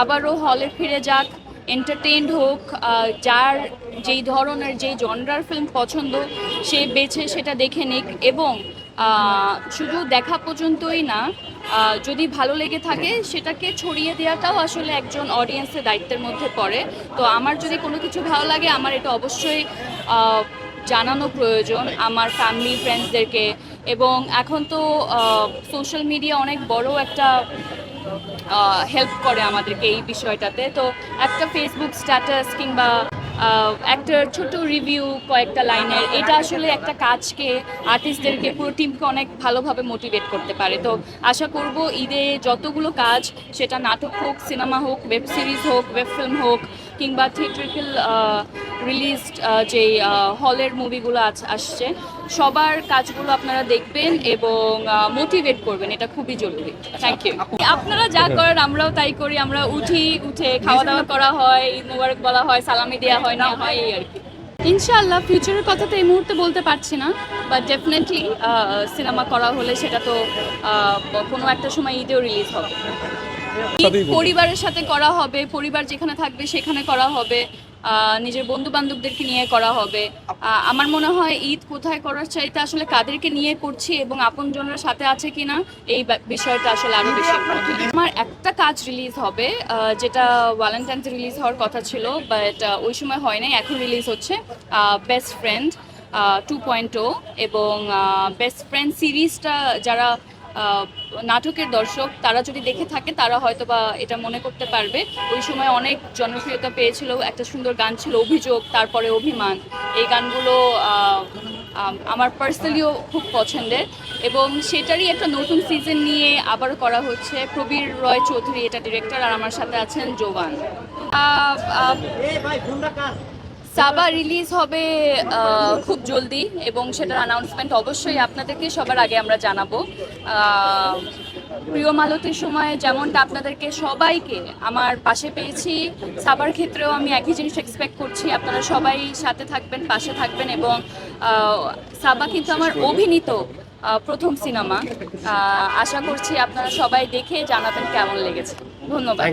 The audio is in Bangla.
আবারও হলে ফিরে যাক, এন্টারটেইনড হোক, যার যেই ধরনের যেই জনরার ফিল্ম পছন্দ সে বেছে সেটা দেখে নিক। এবং শুধু দেখা পর্যন্তই না, যদি ভালো লেগে থাকে সেটাকে ছড়িয়ে দেওয়াটাও আসলে একজন অডিয়েন্সের দায়িত্বের মধ্যে পড়ে। তো আমার যদি কোনো কিছু ভালো লাগে, আমার এটা অবশ্যই জানানো প্রয়োজন আমার ফ্যামিলি ফ্রেন্ডসদেরকে। এবং এখন তো সোশ্যাল মিডিয়া অনেক বড় একটা হেল্প করে আমাদেরকে এই বিষয়টাতে। তো একটা ফেসবুক স্ট্যাটাস কিংবা একটা ছোট রিভিউ কয়েকটা লাইনের, এটা আসলে একটা কাজকে, আর্টিস্টদেরকে, পুরো টিমকে অনেক ভালোভাবে মোটিভেট করতে পারে। তো আশা করব ঈদে যতগুলো কাজ, সেটা নাটক হোক, সিনেমা হোক, ওয়েব সিরিজ হোক, ওয়েব ফিল্ম হোক, কিংবা থিয়েট্রিক্যাল রিলিজড যে হলের মুভিগুলো আসছে, সবার কাজগুলো আপনারা দেখবেন এবং মোটিভেট করবেন, এটা খুবই জরুরি। Thank you. আপনারা যা করেন আমরাও তাই করি। আমরা উঠে খাওয়া দাওয়া করা হয়, ঈদ মোবারক বলা হয়, সালামি দেওয়া হয়, না হয় এই আর কি। ইনশাআল্লাহ ফিউচারের কথা তো এই মুহূর্তে বলতে পারছি না, বাট ডেফিনেটলি সিনেমা করা হলে সেটা তো কোনো একটা সময় ঈদেও রিলিজ হবে। পরিবারের সাথে করা হবে, পরিবার যেখানে থাকবে সেখানে করা হবে, নিজের বন্ধু বান্ধবদেরকে নিয়ে করা হবে। আমার মনে হয় ঈদ কোথায় করার চাইতে আসলে কাদেরকে নিয়ে করছি এবং আপনজনরা সাথে আছে কিনা, এই বিষয়টা আসলে আরো বেশি ইম্পর্টেন্ট। আমার একটা কাজ রিলিজ হবে, যেটা ভ্যালেন্টাইন্স রিলিজ হওয়ার কথা ছিল, বাট ওই সময় হয় নাই, এখন রিলিজ হচ্ছে। বেস্ট ফ্রেন্ড 2.0 এবং বেস্ট ফ্রেন্ড সিরিজটা যারা নাটকের দর্শক তারা যদি দেখে থাকে তারা হয়তো বা এটা মনে করতে পারবে। ওই সময় অনেক জনপ্রিয়তা পেয়েছিল, একটা সুন্দর গান ছিল অভিযোগ, তারপরে অভিমান। এই গানগুলো আমার পার্সোনালিও খুব পছন্দের এবং সেটারই একটা নতুন সিজন নিয়ে আবার করা হচ্ছে। প্রবীর রয় চৌধুরী এটা ডিরেক্টর, আর আমার সাথে আছেন জোবান। সাবা রিলিজ হবে খুব জলদি এবং সেটার অ্যানাউন্সমেন্ট অবশ্যই আপনাদেরকে সবার আগে আমরা জানাবো। প্রিয় মালতীর সময় যেমনটা আপনাদেরকে সবাইকে আমার পাশে পেয়েছি, সাবার ক্ষেত্রেও আমি একই জিনিস এক্সপেক্ট করছি। আপনারা সবাই সাথে থাকবেন, পাশে থাকবেন এবং সাবা কিন্তু আমার অভিনীত প্রথম সিনেমা। আশা করছি আপনারা সবাই দেখে জানাবেন কেমন লেগেছে। ধন্যবাদ।